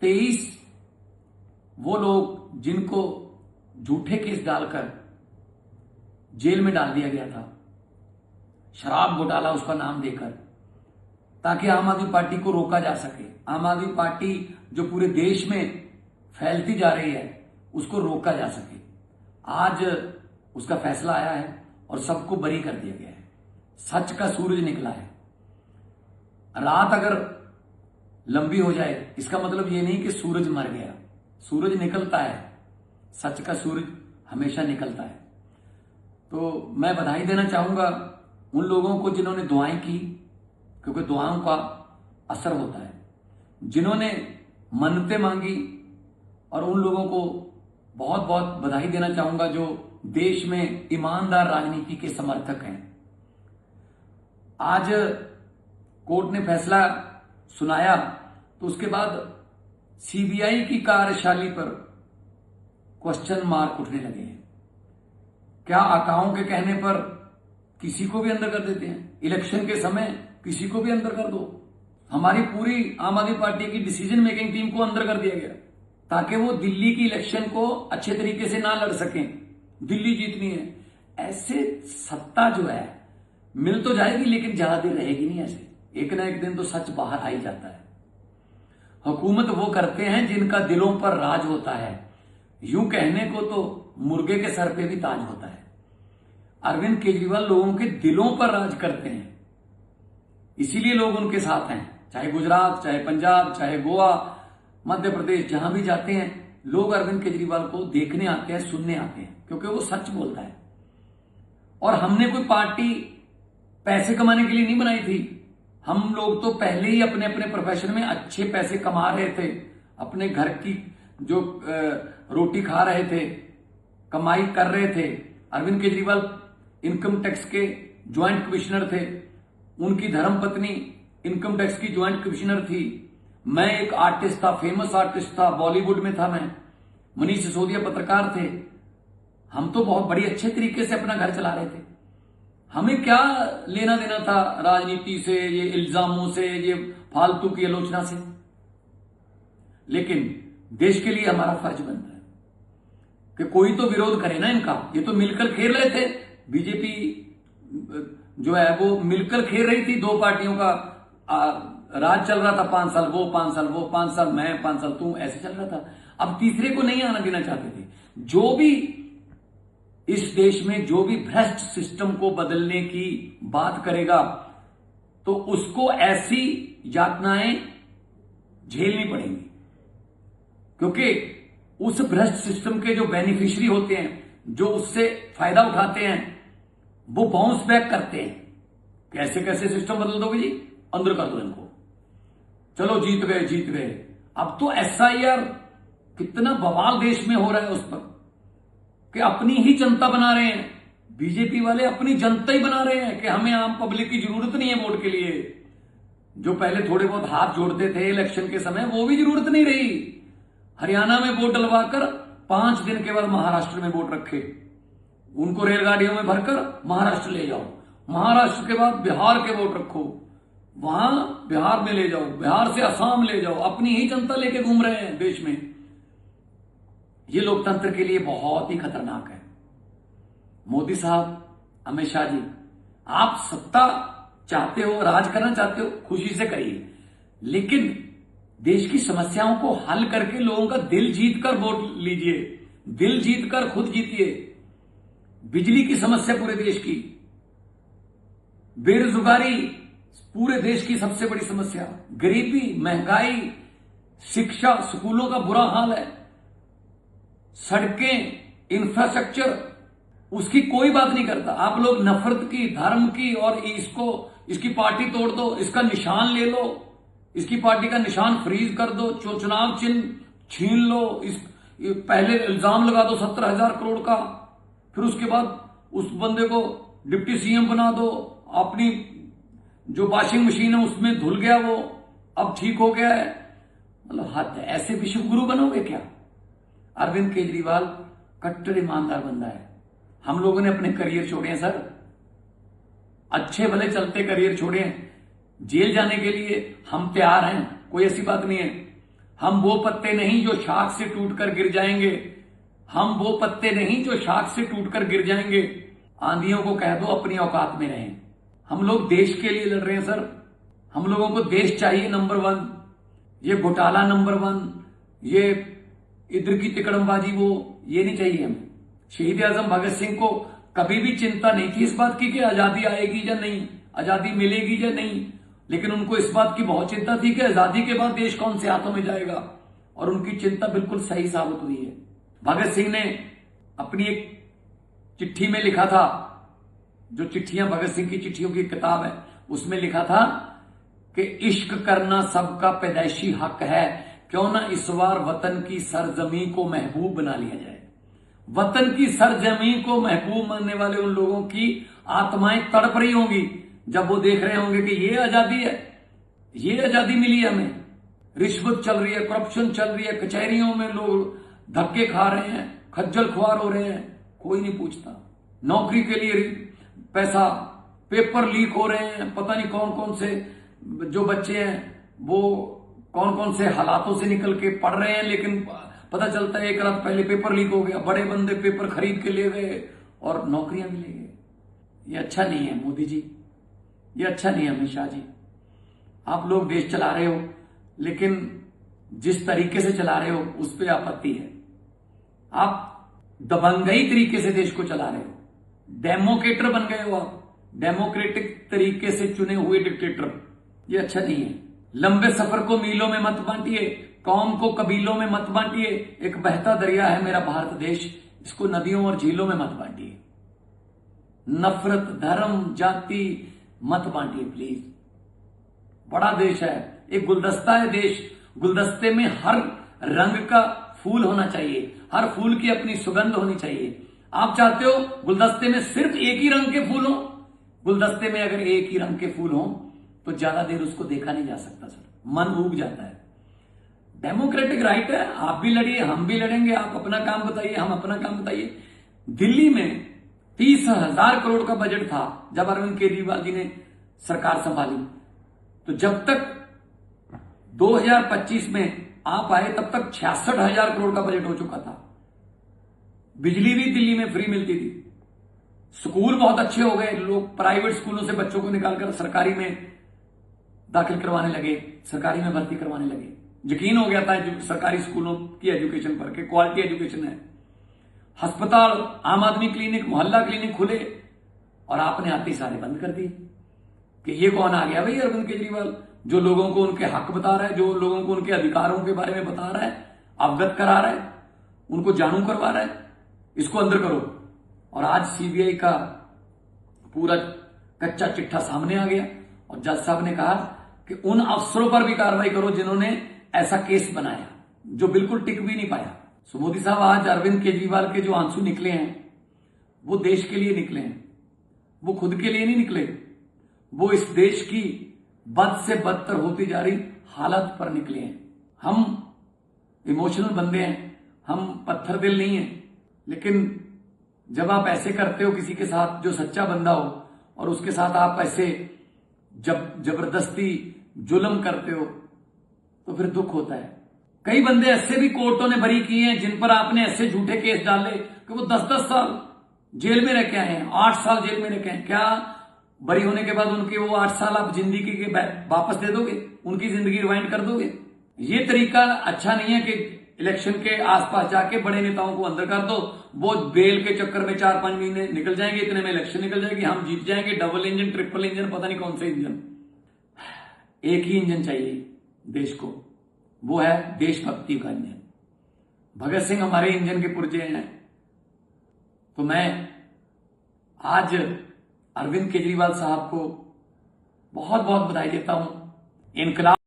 23 वो लोग जिनको झूठे केस डालकर जेल में डाल दिया गया था, शराब घोटाला उसका नाम देकर, ताकि आम आदमी पार्टी को रोका जा सके। आम आदमी पार्टी जो पूरे देश में फैलती जा रही है उसको रोका जा सके। आज उसका फैसला आया है और सबको बरी कर दिया गया है। सच का सूरज निकला है। रात अगर लंबी हो जाए इसका मतलब ये नहीं कि सूरज मर गया। सूरज निकलता है, सच का सूरज हमेशा निकलता है। तो मैं बधाई देना चाहूंगा उन लोगों को जिन्होंने दुआएं की, क्योंकि दुआओं का असर होता है, जिन्होंने मन्नतें मांगी, और उन लोगों को बहुत बहुत बधाई देना चाहूंगा जो देश में ईमानदार राजनीति के समर्थक हैं। आज कोर्ट ने फैसला सुनाया तो उसके बाद सीबीआई की कार्यशैली पर क्वेश्चन मार्क उठने लगे हैं। क्या आकाओं के कहने पर किसी को भी अंदर कर देते हैं? इलेक्शन के समय किसी को भी अंदर कर दो। हमारी पूरी आम आदमी पार्टी की डिसीजन मेकिंग टीम को अंदर कर दिया गया ताकि वो दिल्ली की इलेक्शन को अच्छे तरीके से ना लड़ सकें। दिल्ली जीतनी है, ऐसे सत्ता जो है मिल तो जाएगी लेकिन ज्यादा देर रहेगी नहीं। ऐसे एक ना एक दिन तो सच बाहर आ ही जाता है। हुकूमत वो करते हैं जिनका दिलों पर राज होता है। यूं कहने को तो मुर्गे के सर पे भी ताज होता है। अरविंद केजरीवाल लोगों के दिलों पर राज करते हैं, इसीलिए लोग उनके साथ हैं। चाहे गुजरात, चाहे पंजाब, चाहे गोवा, मध्य प्रदेश, जहां भी जाते हैं लोग अरविंद केजरीवाल को देखने आते हैं, सुनने आते हैं, क्योंकि वो सच बोलता है। और हमने कोई पार्टी पैसे कमाने के लिए नहीं बनाई थी। हम लोग तो पहले ही अपने अपने प्रोफेशन में अच्छे पैसे कमा रहे थे, अपने घर की जो रोटी खा रहे थे, कमाई कर रहे थे। अरविंद केजरीवाल इनकम टैक्स के ज्वाइंट कमिश्नर थे, उनकी धर्मपत्नी इनकम टैक्स की ज्वाइंट कमिश्नर थी। मैं एक आर्टिस्ट था, फेमस आर्टिस्ट था, बॉलीवुड में था मैं। मनीष सिसोदिया पत्रकार थे। हम तो बहुत बड़ी अच्छे तरीके से अपना घर चला रहे थे। हमें क्या लेना देना था राजनीति से, ये इल्जामों से, ये फालतू की आलोचना से। लेकिन देश के लिए हमारा फर्ज बनता है कि कोई तो विरोध करे ना इनका। ये तो मिलकर खेल रहे थे। बीजेपी जो है वो मिलकर खेल रही थी। दो पार्टियों का राज चल रहा था। 5 साल वो, 5 साल वो, 5 साल मैं, 5 साल तू, ऐसे चल रहा था। अब तीसरे को नहीं आना देना चाहते थे। जो भी इस देश में जो भी भ्रष्ट सिस्टम को बदलने की बात करेगा तो उसको ऐसी यातनाएं झेलनी पड़ेंगी, क्योंकि उस भ्रष्ट सिस्टम के जो बेनिफिशियरी होते हैं, जो उससे फायदा उठाते हैं, वो बाउंस बैक करते हैं। कैसे कैसे सिस्टम बदल दोगे जी? अंदर कर दो इनको, चलो जीत गए जीत गए। अब तो एसआईआर कितना बवाल देश में हो रहा है उस पर कि अपनी ही जनता बना रहे हैं। बीजेपी वाले अपनी जनता ही बना रहे हैं कि हमें आम पब्लिक की जरूरत नहीं है वोट के लिए। जो पहले थोड़े बहुत हाथ जोड़ते थे इलेक्शन के समय, वो भी जरूरत नहीं रही। हरियाणा में वोट डलवाकर 5 दिन के बाद महाराष्ट्र में वोट रखे, उनको रेलगाड़ियों में भरकर महाराष्ट्र ले जाओ। महाराष्ट्र के बाद बिहार के वोट रखो, वहां बिहार में ले जाओ, बिहार से असम ले जाओ। अपनी ही जनता लेके घूम रहे हैं देश में। ये लोकतंत्र के लिए बहुत ही खतरनाक है। मोदी साहब, अमित शाह जी, आप सत्ता चाहते हो, राज करना चाहते हो, खुशी से करिए, लेकिन देश की समस्याओं को हल करके लोगों का दिल जीत कर वोट लीजिए, दिल जीत कर खुद जीतिए। बिजली की समस्या पूरे देश की, बेरोजगारी पूरे देश की सबसे बड़ी समस्या, गरीबी, महंगाई, शिक्षा, स्कूलों का बुरा हाल है, सड़कें, इंफ्रास्ट्रक्चर, उसकी कोई बात नहीं करता। आप लोग नफरत की, धर्म की, और इसकी पार्टी तोड़ दो, इसका निशान ले लो, इसकी पार्टी का निशान फ्रीज कर दो, चुनाव चिन्ह छीन लो, पहले इल्जाम लगा दो 17,000 करोड़ का, फिर उसके बाद उस बंदे को डिप्टी सीएम बना दो, अपनी जो वॉशिंग मशीन है उसमें धुल गया वो, अब ठीक हो गया है। मतलब हद है। ऐसे विश्व गुरु बनोगे क्या? अरविंद केजरीवाल कट्टर ईमानदार बंदा है। हम लोगों ने अपने करियर छोड़े हैं सर, अच्छे भले चलते करियर छोड़े हैं। जेल जाने के लिए हम तैयार हैं, कोई ऐसी बात नहीं है। हम वो पत्ते नहीं जो शाख से टूटकर गिर जाएंगे, हम वो पत्ते नहीं जो शाख से टूटकर गिर जाएंगे। आंधियों को कह दो अपनी औकात में रहें। हम लोग देश के लिए लड़ रहे हैं सर। हम लोगों को देश चाहिए नंबर 1। ये घोटाला नंबर 1, ये इधर की तिकड़मबाजी वो ये नहीं चाहिए हमें। शहीद आजम भगत सिंह को कभी भी चिंता नहीं थी इस बात की कि आजादी आएगी या नहीं, आजादी मिलेगी या नहीं, लेकिन उनको इस बात की बहुत चिंता थी कि आजादी के बाद देश कौन से हाथों में जाएगा, और उनकी चिंता बिल्कुल सही साबित हुई है। भगत सिंह ने अपनी एक चिट्ठी में लिखा था, जो चिट्ठियां भगत सिंह की चिट्ठियों की किताब है, उसमें लिखा था कि इश्क करना सबका पैदाइशी हक है, क्यों ना इस बार वतन की सरजमी को महबूब बना लिया जाए। वतन की सरजमी को महबूब मानने वाले उन लोगों की आत्माएं तड़प रही होंगी जब वो देख रहे होंगे कि ये आजादी है, ये आजादी मिली है हमें। रिश्वत चल रही है, करप्शन चल रही है, कचहरियों में लोग धक्के खा रहे हैं, खज्जल खुआर हो रहे हैं, कोई नहीं पूछता। नौकरी के लिए पैसा, पेपर लीक हो रहे हैं, पता नहीं कौन कौन से जो बच्चे हैं वो कौन कौन से हालातों से निकल के पढ़ रहे हैं, लेकिन पता चलता है एक रात पहले पेपर लीक हो गया, बड़े बंदे पेपर खरीद के ले गए और नौकरियां भी ले गए। ये अच्छा नहीं है मोदी जी, ये अच्छा नहीं है अमित शाह जी। आप लोग देश चला रहे हो, लेकिन जिस तरीके से चला रहे हो उस पर आपत्ति है। आप दबंगई तरीके से देश को चला रहे हो, डेमोक्रेटर बन गए हो आप, डेमोक्रेटिक तरीके से चुने हुए डिक्टेटर। ये अच्छा नहीं है। लंबे सफर को मीलों में मत बांटिए, कौम को कबीलों में मत बांटिए। एक बहता दरिया है मेरा भारत देश, इसको नदियों और झीलों में मत बांटिए। नफरत, धर्म, जाति मत बांटिए प्लीज। बड़ा देश है, एक गुलदस्ता है देश। गुलदस्ते में हर रंग का फूल होना चाहिए, हर फूल की अपनी सुगंध होनी चाहिए। आप चाहते हो गुलदस्ते में सिर्फ एक ही रंग के फूल हो? गुलदस्ते में अगर एक ही रंग के फूल हो तो ज्यादा देर उसको देखा नहीं जा सकता सर, मन ऊब जाता है। डेमोक्रेटिक राइट है, आप भी लड़िए, हम भी लड़ेंगे। आप अपना काम बताइए, हम अपना काम बताइए। दिल्ली में 30,000 करोड़ का बजट था जब अरविंद केजरीवाल जी ने सरकार संभाली। तो जब तक 2025 में आप आए तब तक 66,000 करोड़ का बजट हो चुका था। बिजली भी दिल्ली में फ्री मिलती थी। स्कूल बहुत अच्छे हो गए, लोग प्राइवेट स्कूलों से बच्चों को निकालकर सरकारी में दाखिल करवाने लगे, सरकारी में भर्ती करवाने लगे। यकीन हो गया था सरकारी स्कूलों की एजुकेशन पर कि क्वालिटी एजुकेशन है। अस्पताल, आम आदमी क्लिनिक, मोहल्ला क्लिनिक खुले, और आपने आते ही सारे बंद कर दिए। कि ये कौन आ गया भाई अरविंद केजरीवाल, जो लोगों को उनके हक बता रहा है, जो लोगों को उनके अधिकारों के बारे में बता रहा है, अवगत करा रहा है, उनको जानू करवा रहा है। इसको अंदर करो। और आज सीबीआई का पूरा कच्चा चिट्ठा सामने आ गया और जज साहब ने कहा कि उन अफसरों पर भी कार्रवाई करो जिन्होंने ऐसा केस बनाया, जो बिल्कुल टिक भी नहीं पाया। सो मोदी साहब, आज अरविंद केजरीवाल के जो आंसू निकले हैं वो देश के लिए निकले हैं, वो खुद के लिए नहीं निकले। वो इस देश की बद से बदतर होती जा रही हालत पर निकले हैं। हम इमोशनल बंदे हैं, हम पत्थर दिल नहीं है, लेकिन जब आप ऐसे करते हो किसी के साथ जो सच्चा बंदा हो, और उसके साथ आप ऐसे जब जबरदस्ती जुल्म करते हो, तो फिर दुख होता है। कई बंदे ऐसे भी कोर्टों ने बरी किए हैं जिन पर आपने ऐसे झूठे केस डाले कि वो 10-10 साल जेल में रह के आए हैं, 8 साल जेल में रह के आए। क्या बरी होने के बाद उनके वो 8 साल आप जिंदगी के वापस दे दोगे? उनकी जिंदगी रिवाइंड कर दोगे? ये तरीका अच्छा नहीं है कि इलेक्शन के आसपास जाके बड़े नेताओं को अंदर कर दो, वो बेल के चक्कर में 4-5 महीने निकल जाएंगे, इतने में इलेक्शन निकल जाएगी, हम जीत जाएंगे। डबल इंजन, ट्रिपल इंजन, पता नहीं कौन से इंजन। एक ही इंजन चाहिए देश को, वो है देशभक्ति का इंजन। भगत सिंह हमारे इंजन के पुर्जे हैं। तो मैं आज अरविंद केजरीवाल साहब को बहुत बहुत बधाई देता हूं। इनकलाब